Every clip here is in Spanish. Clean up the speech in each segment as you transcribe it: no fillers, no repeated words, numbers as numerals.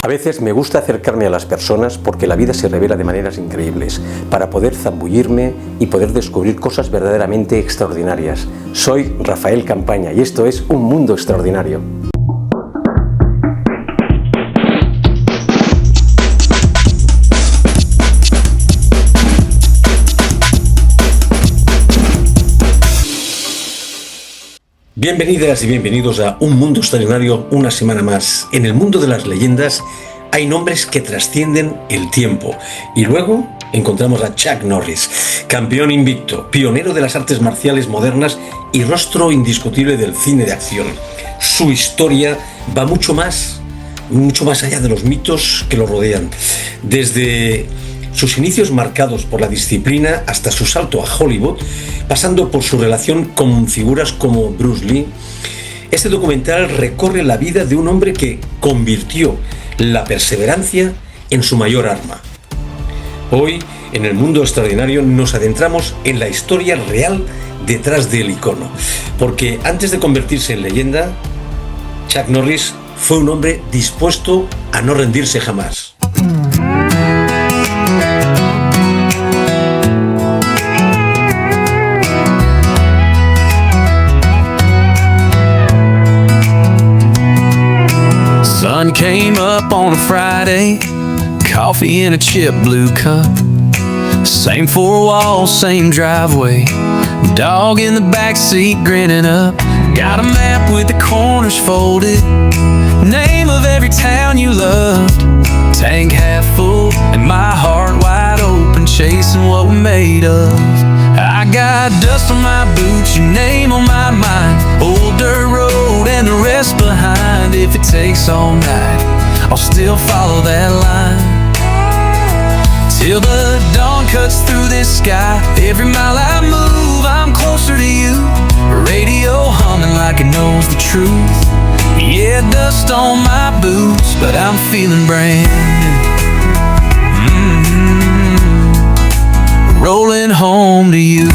A veces me gusta acercarme a las personas porque la vida se revela de maneras increíbles, para poder zambullirme y poder descubrir cosas verdaderamente extraordinarias. Soy Rafael Campaña y esto es Un Mundo Extraordinario. Bienvenidas y bienvenidos a Un Mundo Extraordinario una semana más. En el mundo de las leyendas hay nombres que trascienden el tiempo. Y luego encontramos a Chuck Norris, campeón invicto, pionero de las artes marciales modernas y rostro indiscutible del cine de acción. Su historia va mucho más allá de los mitos que lo rodean. Desde sus inicios marcados por la disciplina hasta su salto a Hollywood, pasando por su relación con figuras como Bruce Lee, este documental recorre la vida de un hombre que convirtió la perseverancia en su mayor arma. Hoy, en el Mundo Extraordinario, nos adentramos en la historia real detrás del icono, porque antes de convertirse en leyenda, Chuck Norris fue un hombre dispuesto a no rendirse jamás. Sun came up on a Friday, coffee in a chip blue cup. Same four walls, same driveway, dog in the backseat grinning up. Got a map with the corners folded, name of every town you loved. Tank half full and my heart wide open, chasing what we're made of. I got dust on my boots, your name on my mind, old dirt road and the rest behind. If it takes all night, I'll still follow that line, till the dawn cuts through this sky. Every mile I move, I'm closer to you. Radio humming like it knows the truth. Yeah, dust on my boots, but I'm feeling brand new. Rolling home to you.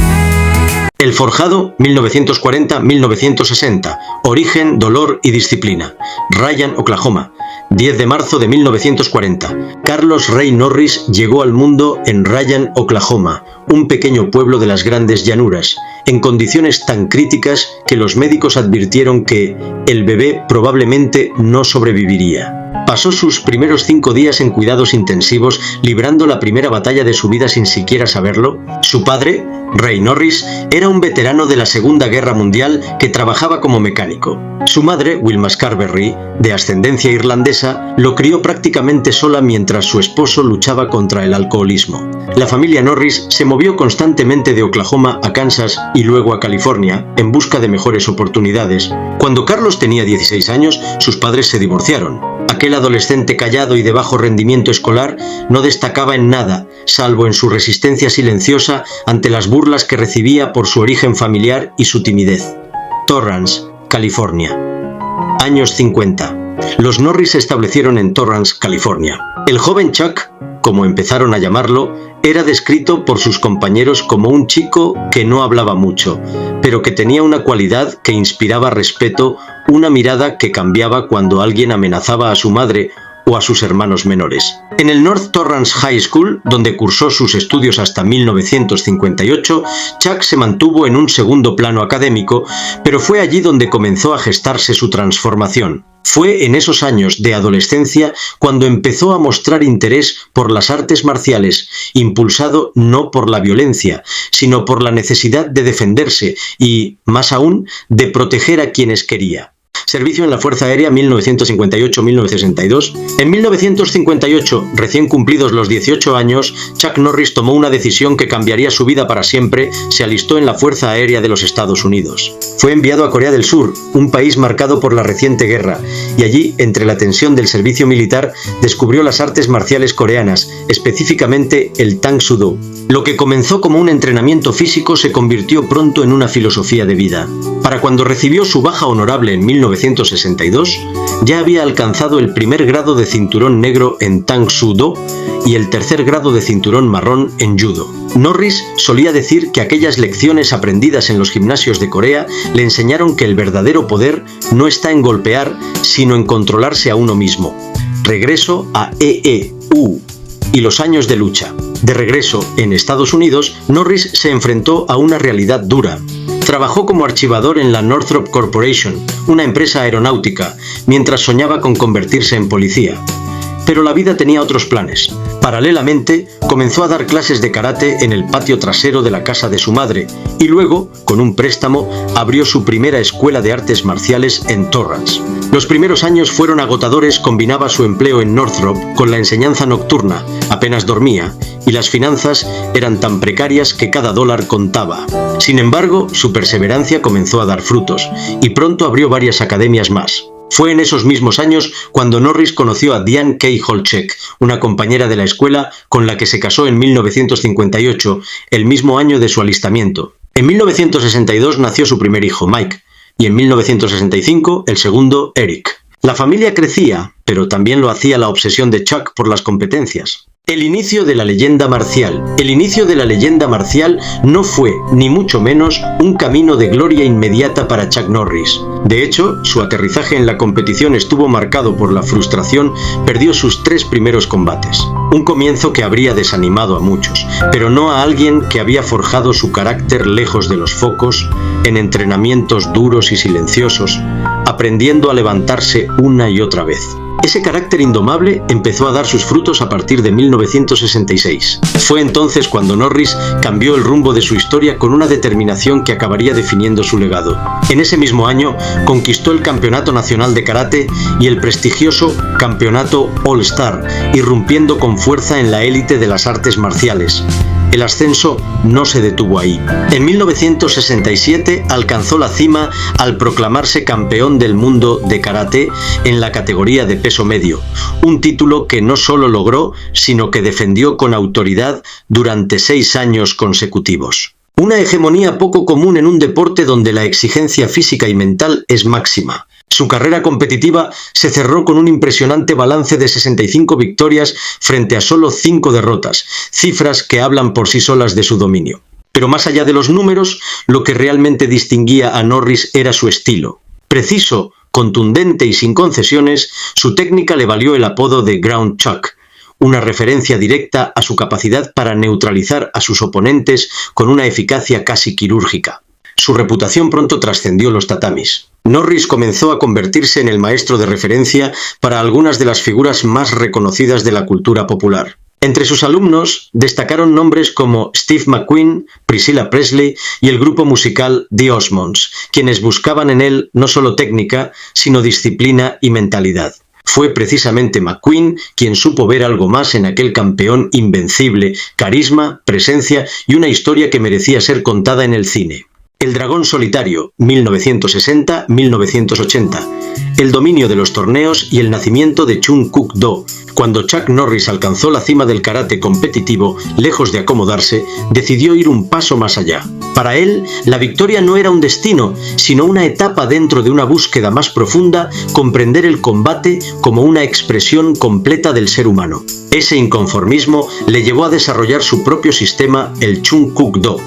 El Forjado, 1940-1960. Origen, dolor y disciplina. Ryan, Oklahoma. 10 de marzo de 1940. Carlos Ray Norris llegó al mundo en Ryan, Oklahoma, un pequeño pueblo de las grandes llanuras, en condiciones tan críticas que los médicos advirtieron que el bebé probablemente no sobreviviría. Pasó sus primeros 5 días en cuidados intensivos, librando la primera batalla de su vida sin siquiera saberlo. Su padre, Ray Norris, era un veterano de la Segunda Guerra Mundial que trabajaba como mecánico. Su madre, Wilma Scarberry, de ascendencia irlandesa, lo crió prácticamente sola mientras su esposo luchaba contra el alcoholismo. La familia Norris se movió constantemente de Oklahoma a Kansas y luego a California en busca de mejores oportunidades. Cuando Carlos tenía 16 años, sus padres se divorciaron. Aquel adolescente callado y de bajo rendimiento escolar no destacaba en nada, salvo en su resistencia silenciosa ante las burlas que recibía por su origen familiar y su timidez. Torrance, California. Años 50. Los Norris se establecieron en Torrance, California. El joven Chuck, como empezaron a llamarlo, era descrito por sus compañeros como un chico que no hablaba mucho, pero que tenía una cualidad que inspiraba respeto, una mirada que cambiaba cuando alguien amenazaba a su madre o a sus hermanos menores. En el North Torrance High School, donde cursó sus estudios hasta 1958, Chuck se mantuvo en un segundo plano académico, pero fue allí donde comenzó a gestarse su transformación. Fue en esos años de adolescencia cuando empezó a mostrar interés por las artes marciales, impulsado no por la violencia, sino por la necesidad de defenderse y, más aún, de proteger a quienes quería. Servicio en la Fuerza Aérea 1958-1962. En 1958, recién cumplidos los 18 años, Chuck Norris tomó una decisión que cambiaría su vida para siempre. Se alistó en la Fuerza Aérea de los Estados Unidos. Fue enviado a Corea del Sur, un país marcado por la reciente guerra, y allí, entre la tensión del servicio militar, descubrió las artes marciales coreanas, específicamente el Tang Soo Do. Lo que comenzó como un entrenamiento físico se convirtió pronto en una filosofía de vida. Para cuando recibió su baja honorable en 1962, ya había alcanzado el primer grado de cinturón negro en Tang Soo Do y el tercer grado de cinturón marrón en Judo. Norris solía decir que aquellas lecciones aprendidas en los gimnasios de Corea le enseñaron que el verdadero poder no está en golpear, sino en controlarse a uno mismo. Regreso a EEU y los años de lucha. De regreso en Estados Unidos, Norris se enfrentó a una realidad dura. Trabajó como archivador en la Northrop Corporation, una empresa aeronáutica, mientras soñaba con convertirse en policía. Pero la vida tenía otros planes. Paralelamente, comenzó a dar clases de karate en el patio trasero de la casa de su madre y luego, con un préstamo, abrió su primera escuela de artes marciales en Torrance. Los primeros años fueron agotadores. Combinaba su empleo en Northrop con la enseñanza nocturna, apenas dormía, y las finanzas eran tan precarias que cada dólar contaba. Sin embargo, su perseverancia comenzó a dar frutos y pronto abrió varias academias más. Fue en esos mismos años cuando Norris conoció a Diane K. Holchek, una compañera de la escuela con la que se casó en 1958, el mismo año de su alistamiento. En 1962 nació su primer hijo, Mike, y en 1965 el segundo, Eric. La familia crecía, pero también lo hacía la obsesión de Chuck por las competencias. El inicio de la leyenda marcial. El inicio de la leyenda marcial no fue, ni mucho menos, un camino de gloria inmediata para Chuck Norris. De hecho, su aterrizaje en la competición estuvo marcado por la frustración. Perdió sus 3 primeros combates. Un comienzo que habría desanimado a muchos, pero no a alguien que había forjado su carácter lejos de los focos, en entrenamientos duros y silenciosos, aprendiendo a levantarse una y otra vez. Ese carácter indomable empezó a dar sus frutos a partir de 1966. Fue entonces cuando Norris cambió el rumbo de su historia con una determinación que acabaría definiendo su legado. En ese mismo año conquistó el Campeonato Nacional de Karate y el prestigioso Campeonato All Star, irrumpiendo con fuerza en la élite de las artes marciales. El ascenso no se detuvo ahí. En 1967 alcanzó la cima al proclamarse campeón del mundo de karate en la categoría de peso medio, un título que no solo logró, sino que defendió con autoridad durante 6 años consecutivos. Una hegemonía poco común en un deporte donde la exigencia física y mental es máxima. Su carrera competitiva se cerró con un impresionante balance de 65 victorias frente a solo 5 derrotas, cifras que hablan por sí solas de su dominio. Pero más allá de los números, lo que realmente distinguía a Norris era su estilo. Preciso, contundente y sin concesiones, su técnica le valió el apodo de Ground Chuck, una referencia directa a su capacidad para neutralizar a sus oponentes con una eficacia casi quirúrgica. Su reputación pronto trascendió los tatamis. Norris comenzó a convertirse en el maestro de referencia para algunas de las figuras más reconocidas de la cultura popular. Entre sus alumnos destacaron nombres como Steve McQueen, Priscilla Presley y el grupo musical The Osmonds, quienes buscaban en él no solo técnica, sino disciplina y mentalidad. Fue precisamente McQueen quien supo ver algo más en aquel campeón invencible, carisma, presencia y una historia que merecía ser contada en el cine. El Dragón Solitario, 1960-1980, el dominio de los torneos y el nacimiento de Chung Kuk Do. Cuando Chuck Norris alcanzó la cima del karate competitivo, lejos de acomodarse, decidió ir un paso más allá. Para él, la victoria no era un destino, sino una etapa dentro de una búsqueda más profunda, comprender el combate como una expresión completa del ser humano. Ese inconformismo le llevó a desarrollar su propio sistema, el Chung Kuk Do,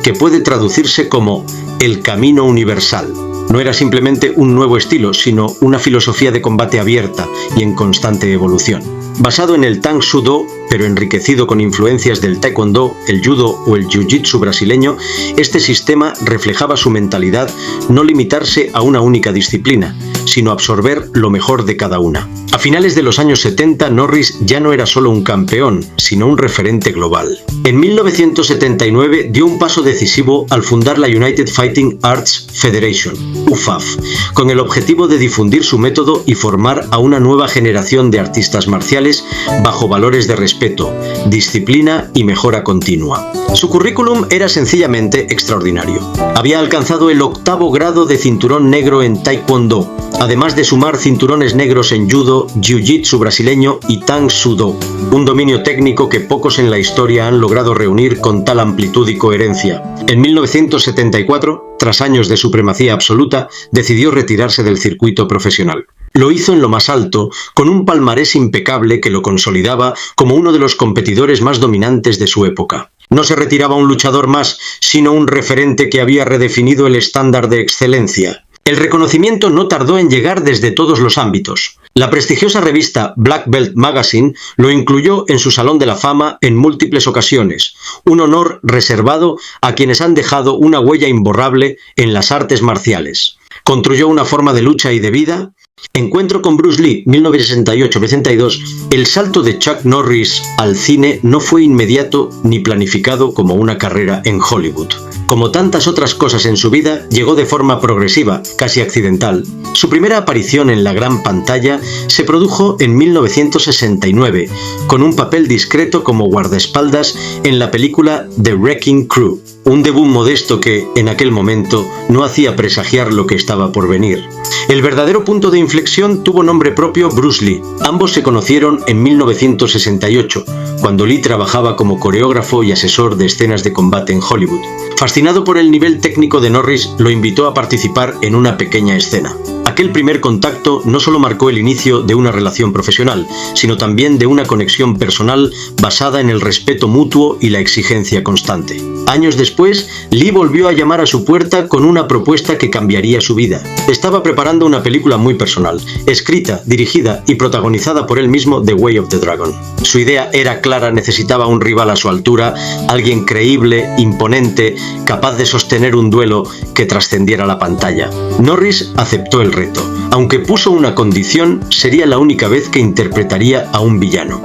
que puede traducirse como el camino universal. No era simplemente un nuevo estilo, sino una filosofía de combate abierta y en constante evolución. Basado en el Tang Soo Do, pero enriquecido con influencias del Taekwondo, el Judo o el Jiu-Jitsu brasileño, este sistema reflejaba su mentalidad: no limitarse a una única disciplina, sino absorber lo mejor de cada una. A finales de los años 70, Norris ya no era solo un campeón, sino un referente global. En 1979 dio un paso decisivo al fundar la United Fighting Arts Federation, UFAF, con el objetivo de difundir su método y formar a una nueva generación de artistas marciales bajo valores de respeto, disciplina y mejora continua. Su currículum era sencillamente extraordinario. Había alcanzado el 8º grado de cinturón negro en Taekwondo, además de sumar cinturones negros en Judo, Jiu-Jitsu brasileño y Tang Soo Do, un dominio técnico que pocos en la historia han logrado reunir con tal amplitud y coherencia. En 1974, tras años de supremacía absoluta, decidió retirarse del circuito profesional. Lo hizo en lo más alto, con un palmarés impecable que lo consolidaba como uno de los competidores más dominantes de su época. No se retiraba un luchador más, sino un referente que había redefinido el estándar de excelencia. El reconocimiento no tardó en llegar desde todos los ámbitos. La prestigiosa revista Black Belt Magazine lo incluyó en su Salón de la Fama en múltiples ocasiones, un honor reservado a quienes han dejado una huella imborrable en las artes marciales. Construyó una forma de lucha y de vida. Encuentro con Bruce Lee, 1968-82, el salto de Chuck Norris al cine no fue inmediato ni planificado como una carrera en Hollywood. Como tantas otras cosas en su vida, llegó de forma progresiva, casi accidental. Su primera aparición en la gran pantalla se produjo en 1969, con un papel discreto como guardaespaldas en la película The Wrecking Crew, un debut modesto que, en aquel momento, no hacía presagiar lo que estaba por venir. El verdadero punto de inflexión tuvo nombre propio: Bruce Lee. Ambos se conocieron en 1968, cuando Lee trabajaba como coreógrafo y asesor de escenas de combate en Hollywood. Fascinado por el nivel técnico de Norris, lo invitó a participar en una pequeña escena. Aquel primer contacto no solo marcó el inicio de una relación profesional, sino también de una conexión personal basada en el respeto mutuo y la exigencia constante. Años después, Lee volvió a llamar a su puerta con una propuesta que cambiaría su vida. Estaba preparando una película muy personal, escrita, dirigida y protagonizada por él mismo, The Way of the Dragon. Su idea era clara: necesitaba un rival a su altura, alguien creíble, imponente, capaz de sostener un duelo que trascendiera la pantalla. Norris aceptó el reto, aunque puso una condición: sería la única vez que interpretaría a un villano.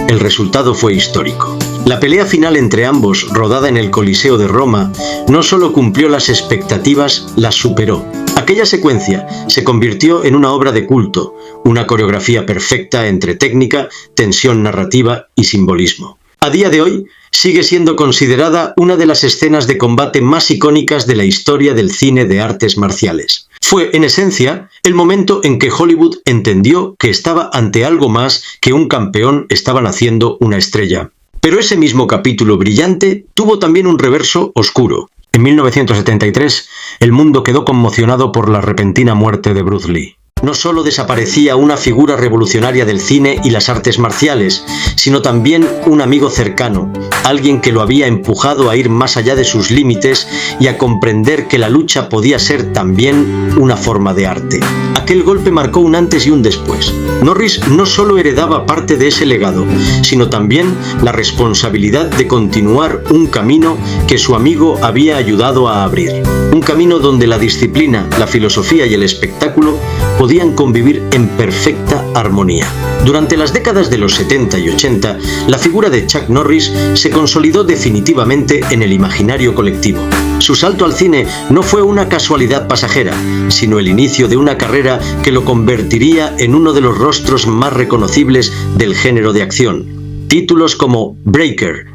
El resultado fue histórico. La pelea final entre ambos, rodada en el Coliseo de Roma, no solo cumplió las expectativas, las superó. Aquella secuencia se convirtió en una obra de culto, una coreografía perfecta entre técnica, tensión narrativa y simbolismo. A día de hoy, sigue siendo considerada una de las escenas de combate más icónicas de la historia del cine de artes marciales. Fue, en esencia, el momento en que Hollywood entendió que estaba ante algo más que un campeón, estaban haciendo una estrella. Pero ese mismo capítulo brillante tuvo también un reverso oscuro. En 1973, el mundo quedó conmocionado por la repentina muerte de Bruce Lee. No solo desaparecía una figura revolucionaria del cine y las artes marciales, sino también un amigo cercano, alguien que lo había empujado a ir más allá de sus límites y a comprender que la lucha podía ser también una forma de arte. Aquel golpe marcó un antes y un después. Norris no solo heredaba parte de ese legado, sino también la responsabilidad de continuar un camino que su amigo había ayudado a abrir. Un camino donde la disciplina, la filosofía y el espectáculo podían convivir en perfecta armonía. Durante las décadas de los 70 y 80, la figura de Chuck Norris se consolidó definitivamente en el imaginario colectivo. Su salto al cine no fue una casualidad pasajera, sino el inicio de una carrera que lo convertiría en uno de los rostros más reconocibles del género de acción. Títulos como Breaker,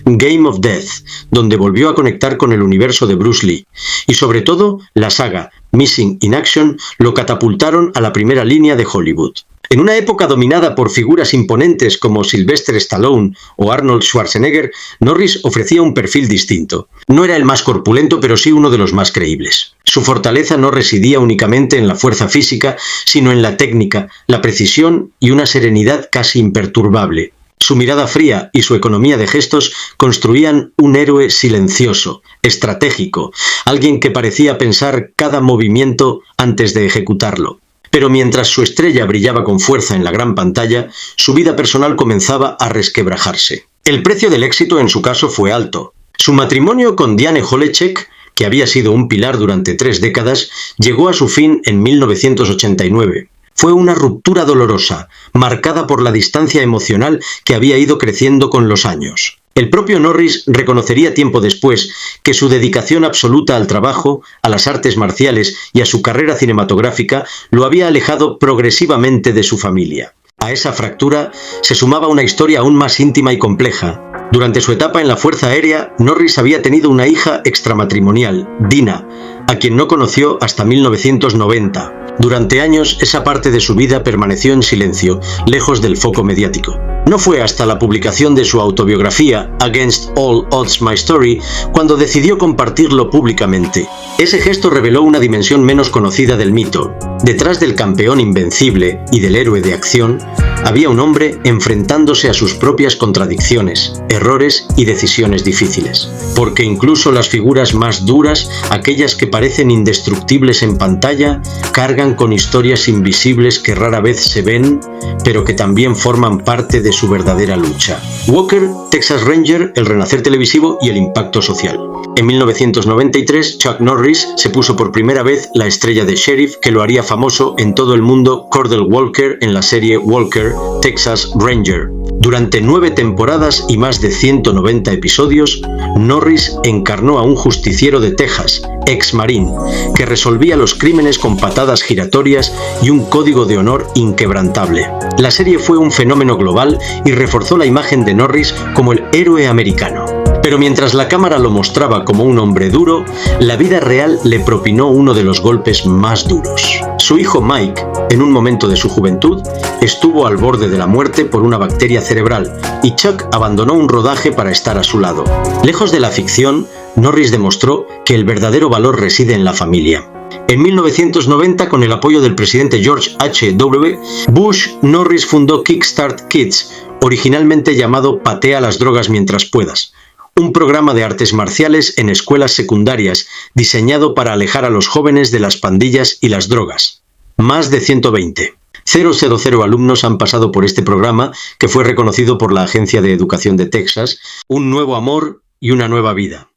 Game of Death, donde volvió a conectar con el universo de Bruce Lee, y sobre todo la saga Missing in Action lo catapultaron a la primera línea de Hollywood. En una época dominada por figuras imponentes como Sylvester Stallone o Arnold Schwarzenegger, Norris ofrecía un perfil distinto. No era el más corpulento, pero sí uno de los más creíbles. Su fortaleza no residía únicamente en la fuerza física, sino en la técnica, la precisión y una serenidad casi imperturbable. Su mirada fría y su economía de gestos construían un héroe silencioso, estratégico, alguien que parecía pensar cada movimiento antes de ejecutarlo. Pero mientras su estrella brillaba con fuerza en la gran pantalla, su vida personal comenzaba a resquebrajarse. El precio del éxito en su caso fue alto. Su matrimonio con Diane Holeček, que había sido un pilar durante 3 décadas, llegó a su fin en 1989. Fue una ruptura dolorosa, marcada por la distancia emocional que había ido creciendo con los años. El propio Norris reconocería tiempo después que su dedicación absoluta al trabajo, a las artes marciales y a su carrera cinematográfica lo había alejado progresivamente de su familia. A esa fractura se sumaba una historia aún más íntima y compleja. Durante su etapa en la Fuerza Aérea, Norris había tenido una hija extramatrimonial, Dina, a quien no conoció hasta 1990. Durante años, esa parte de su vida permaneció en silencio, lejos del foco mediático. No fue hasta la publicación de su autobiografía, Against All Odds My Story, cuando decidió compartirlo públicamente. Ese gesto reveló una dimensión menos conocida del mito. Detrás del campeón invencible y del héroe de acción, había un hombre enfrentándose a sus propias contradicciones, errores y decisiones difíciles. Porque incluso las figuras más duras, aquellas que parecen indestructibles en pantalla, cargan con historias invisibles que rara vez se ven, pero que también forman parte de su verdadera lucha. Walker, Texas Ranger, el renacer televisivo y el impacto social. En 1993, Chuck Norris se puso por primera vez la estrella de sheriff que lo haría famoso en todo el mundo, Cordell Walker, en la serie Walker, Texas Ranger. Durante 9 temporadas y más de 190 episodios, Norris encarnó a un justiciero de Texas, ex-marín, que resolvía los crímenes con patadas giratorias y un código de honor inquebrantable. La serie fue un fenómeno global y reforzó la imagen de Norris como el héroe americano. Pero mientras la cámara lo mostraba como un hombre duro, la vida real le propinó uno de los golpes más duros. Su hijo Mike, en un momento de su juventud, estuvo al borde de la muerte por una bacteria cerebral y Chuck abandonó un rodaje para estar a su lado. Lejos de la ficción, Norris demostró que el verdadero valor reside en la familia. En 1990, con el apoyo del presidente George H.W. Bush, Norris fundó Kickstart Kids, originalmente llamado Patea las drogas mientras puedas. Un programa de artes marciales en escuelas secundarias diseñado para alejar a los jóvenes de las pandillas y las drogas. Más de 120. 000 alumnos han pasado por este programa, que fue reconocido por la Agencia de Educación de Texas, un nuevo amor y una nueva vida.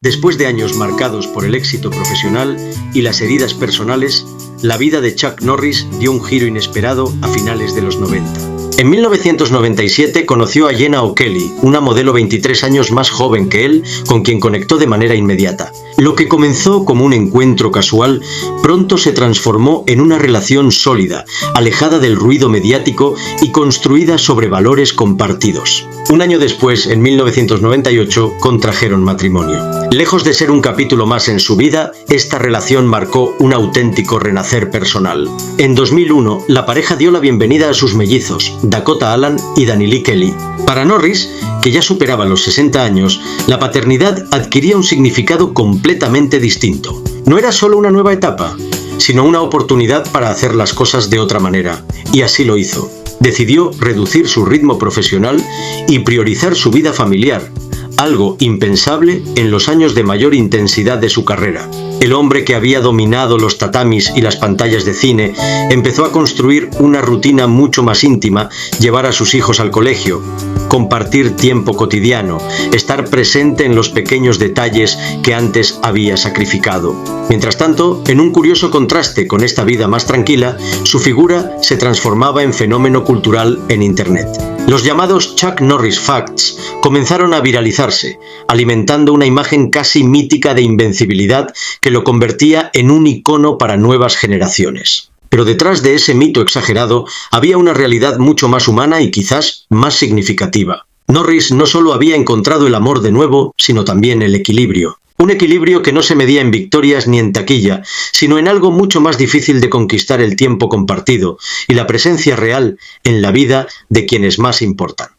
Después de años marcados por el éxito profesional y las heridas personales, la vida de Chuck Norris dio un giro inesperado a finales de los 90. En 1997 conoció a Jenna O'Kelly, una modelo 23 años más joven que él, con quien conectó de manera inmediata. Lo que comenzó como un encuentro casual, pronto se transformó en una relación sólida, alejada del ruido mediático y construida sobre valores compartidos. Un año después, en 1998, contrajeron matrimonio. Lejos de ser un capítulo más en su vida, esta relación marcó un auténtico renacer personal. En 2001, la pareja dio la bienvenida a sus mellizos, Dakota Allan y Danielle Kelly. Para Norris, que ya superaba los 60 años, la paternidad adquiría un significado completamente distinto. No era solo una nueva etapa, sino una oportunidad para hacer las cosas de otra manera, y así lo hizo. Decidió reducir su ritmo profesional y priorizar su vida familiar, algo impensable en los años de mayor intensidad de su carrera. El hombre que había dominado los tatamis y las pantallas de cine empezó a construir una rutina mucho más íntima, llevar a sus hijos al colegio, compartir tiempo cotidiano, estar presente en los pequeños detalles que antes había sacrificado. Mientras tanto, en un curioso contraste con esta vida más tranquila, su figura se transformaba en fenómeno cultural en Internet. Los llamados Chuck Norris Facts comenzaron a viralizarse, alimentando una imagen casi mítica de invencibilidad que lo convertía en un icono para nuevas generaciones. Pero detrás de ese mito exagerado había una realidad mucho más humana y quizás más significativa. Norris no solo había encontrado el amor de nuevo, sino también el equilibrio. Un equilibrio que no se medía en victorias ni en taquilla, sino en algo mucho más difícil de conquistar: el tiempo compartido y la presencia real en la vida de quienes más importan.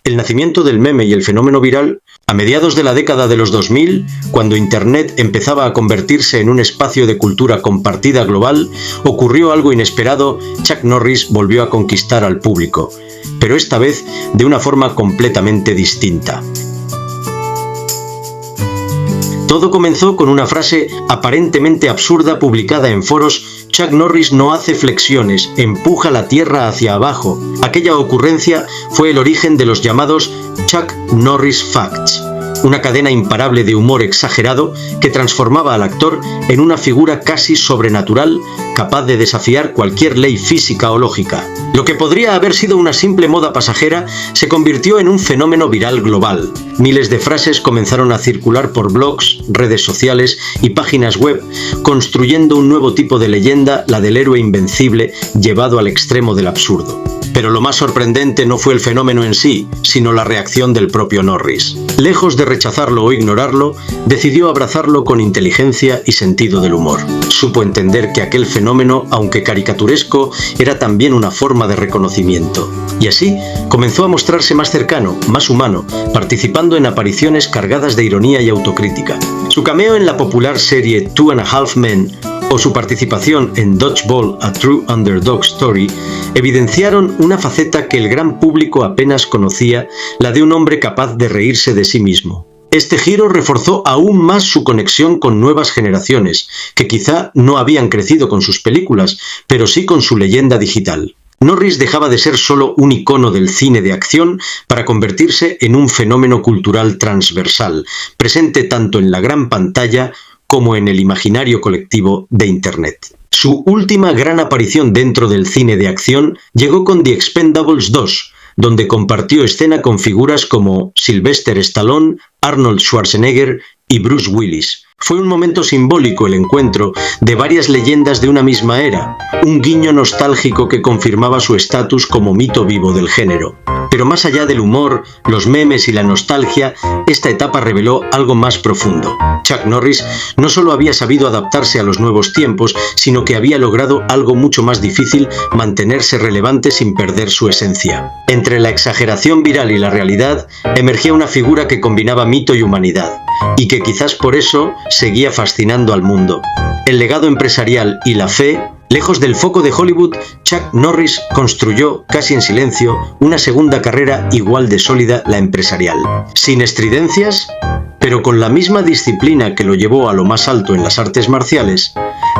El nacimiento del meme y el fenómeno viral, a mediados de la década de los 2000, cuando Internet empezaba a convertirse en un espacio de cultura compartida global, ocurrió algo inesperado. Chuck Norris volvió a conquistar al público, pero esta vez de una forma completamente distinta. Todo comenzó con una frase aparentemente absurda publicada en foros: Chuck Norris no hace flexiones, empuja la tierra hacia abajo. Aquella ocurrencia fue el origen de los llamados Chuck Norris Facts. una cadena imparable de humor exagerado que transformaba al actor en una figura casi sobrenatural, capaz de desafiar cualquier ley física o lógica. Lo que podría haber sido una simple moda pasajera se convirtió en un fenómeno viral global. Miles de frases comenzaron a circular por blogs, redes sociales y páginas web, construyendo un nuevo tipo de leyenda, la del héroe invencible, llevado al extremo del absurdo. Pero lo más sorprendente no fue el fenómeno en sí, sino la reacción del propio Norris. Lejos de rechazarlo o ignorarlo, decidió abrazarlo con inteligencia y sentido del humor. Supo entender que aquel fenómeno, aunque caricaturesco, era también una forma de reconocimiento. Y así comenzó a mostrarse más cercano, más humano, participando en apariciones cargadas de ironía y autocrítica. Su cameo en la popular serie Two and a Half Men o su participación en Dodgeball, A True Underdog Story, evidenciaron una faceta que el gran público apenas conocía, la de un hombre capaz de reírse de sí mismo. Este giro reforzó aún más su conexión con nuevas generaciones, que quizá no habían crecido con sus películas, pero sí con su leyenda digital. Norris dejaba de ser solo un icono del cine de acción para convertirse en un fenómeno cultural transversal, presente tanto en la gran pantalla como en el imaginario colectivo de Internet. Su última gran aparición dentro del cine de acción llegó con The Expendables 2, donde compartió escena con figuras como Sylvester Stallone, Arnold Schwarzenegger y Bruce Willis. Fue un momento simbólico el encuentro de varias leyendas de una misma era, un guiño nostálgico que confirmaba su estatus como mito vivo del género. Pero más allá del humor, los memes y la nostalgia, esta etapa reveló algo más profundo. Chuck Norris no solo había sabido adaptarse a los nuevos tiempos, sino que había logrado algo mucho más difícil: mantenerse relevante sin perder su esencia. Entre la exageración viral y la realidad, emergía una figura que combinaba mito y humanidad, y que quizás por eso seguía fascinando al mundo. El legado empresarial y la fe. Lejos del foco de Hollywood, Chuck Norris construyó, casi en silencio, una segunda carrera igual de sólida, la empresarial. Sin estridencias, pero con la misma disciplina que lo llevó a lo más alto en las artes marciales,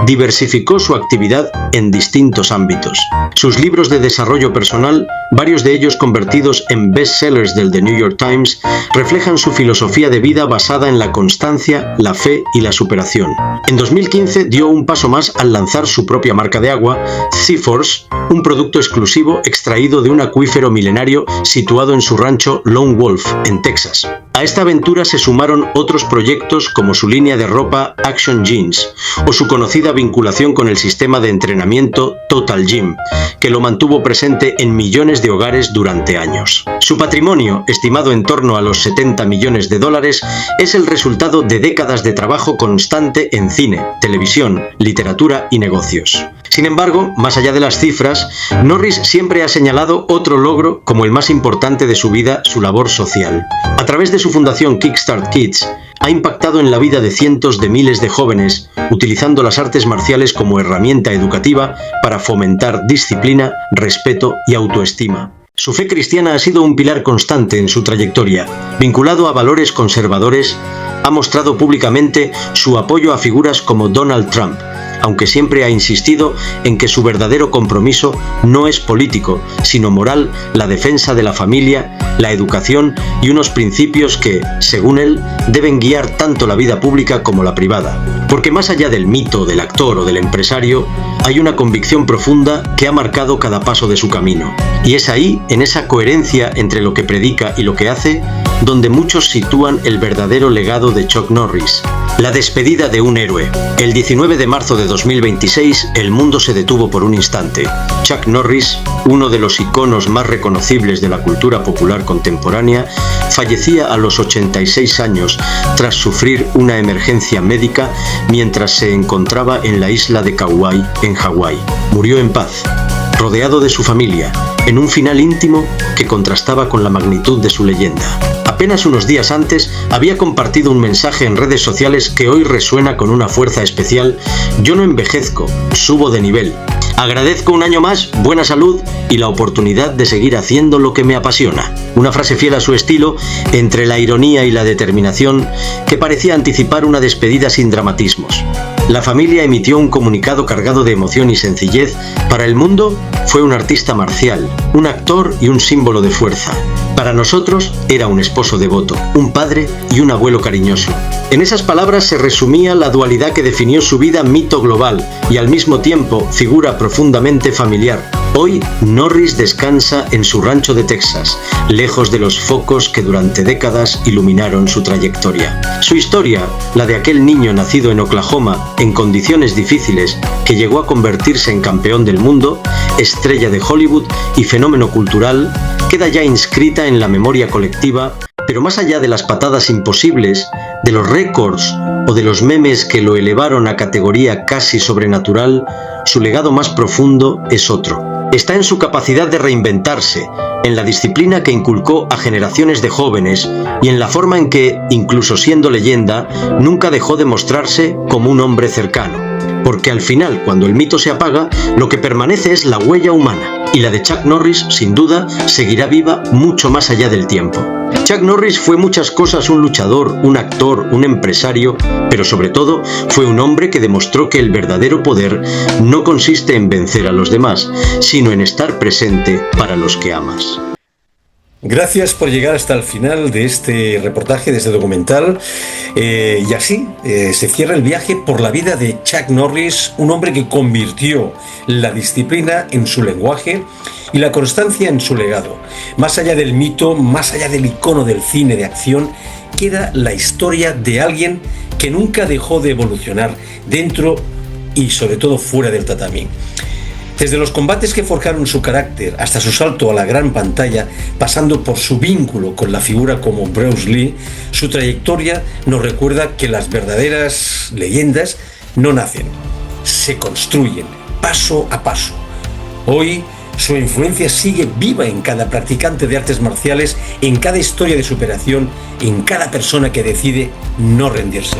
diversificó su actividad en distintos ámbitos. Sus libros de desarrollo personal, varios de ellos convertidos en bestsellers del The New York Times, reflejan su filosofía de vida basada en la constancia, la fe y la superación. En 2015 dio un paso más al lanzar su propia marca de agua, Sea-Force, un producto exclusivo extraído de un acuífero milenario situado en su rancho Lone Wolf, en Texas. A esta aventura se sumaron otros proyectos como su línea de ropa Action Jeans o su conocida vinculación con el sistema de entrenamiento Total Gym, que lo mantuvo presente en millones de hogares durante años. Su patrimonio, estimado en torno a los $70 millones, es el resultado de décadas de trabajo constante en cine, televisión, literatura y negocios. Sin embargo, más allá de las cifras, Norris siempre ha señalado otro logro como el más importante de su vida: su labor social. A través de su fundación Kickstart Kids, ha impactado en la vida de cientos de miles de jóvenes, utilizando las artes marciales como herramienta educativa para fomentar disciplina, respeto y autoestima. Su fe cristiana ha sido un pilar constante en su trayectoria. Vinculado a valores conservadores, ha mostrado públicamente su apoyo a figuras como Donald Trump, aunque siempre ha insistido en que su verdadero compromiso no es político, sino moral, la defensa de la familia, la educación y unos principios que, según él, deben guiar tanto la vida pública como la privada. Porque más allá del mito, del actor o del empresario, hay una convicción profunda que ha marcado cada paso de su camino. Y es ahí, en esa coherencia entre lo que predica y lo que hace, donde muchos sitúan el verdadero legado de Chuck Norris. La despedida de un héroe. El 19 de marzo de 2026, el mundo se detuvo por un instante. Chuck Norris, uno de los iconos más reconocibles de la cultura popular contemporánea, fallecía a los 86 años tras sufrir una emergencia médica mientras se encontraba en la isla de Kauai, en Hawái. Murió en paz, rodeado de su familia, en un final íntimo que contrastaba con la magnitud de su leyenda. Apenas unos días antes había compartido un mensaje en redes sociales que hoy resuena con una fuerza especial: yo no envejezco, subo de nivel. Agradezco un año más, buena salud y la oportunidad de seguir haciendo lo que me apasiona. Una frase fiel a su estilo, entre la ironía y la determinación, que parecía anticipar una despedida sin dramatismos. La familia emitió un comunicado cargado de emoción y sencillez. Para el mundo fue un artista marcial, un actor y un símbolo de fuerza. Para nosotros era un esposo devoto, un padre y un abuelo cariñoso. En esas palabras se resumía la dualidad que definió su vida, mito global y al mismo tiempo figura profundamente familiar. Hoy Norris descansa en su rancho de Texas, lejos de los focos que durante décadas iluminaron su trayectoria. Su historia, la de aquel niño nacido en Oklahoma en condiciones difíciles que llegó a convertirse en campeón del mundo, estrella de Hollywood y fenómeno cultural, queda ya inscrita en la memoria colectiva. Pero más allá de las patadas imposibles, de los récords o de los memes que lo elevaron a categoría casi sobrenatural, su legado más profundo es otro. Está en su capacidad de reinventarse, en la disciplina que inculcó a generaciones de jóvenes y en la forma en que, incluso siendo leyenda, nunca dejó de mostrarse como un hombre cercano. Porque al final, cuando el mito se apaga, lo que permanece es la huella humana, y la de Chuck Norris, sin duda, seguirá viva mucho más allá del tiempo. Chuck Norris fue muchas cosas: un luchador, un actor, un empresario, pero sobre todo fue un hombre que demostró que el verdadero poder no consiste en vencer a los demás, sino en estar presente para los que amas. Gracias por llegar hasta el final de este reportaje, de este documental. Y así se cierra el viaje por la vida de Chuck Norris, un hombre que convirtió la disciplina en su lenguaje y la constancia en su legado. Más allá del mito, más allá del icono del cine de acción, queda la historia de alguien que nunca dejó de evolucionar dentro y sobre todo fuera del tatamí. Desde los combates que forjaron su carácter hasta su salto a la gran pantalla, pasando por su vínculo con la figura como Bruce Lee, su trayectoria nos recuerda que las verdaderas leyendas no nacen, se construyen paso a paso. Hoy su influencia sigue viva en cada practicante de artes marciales, en cada historia de superación, en cada persona que decide no rendirse.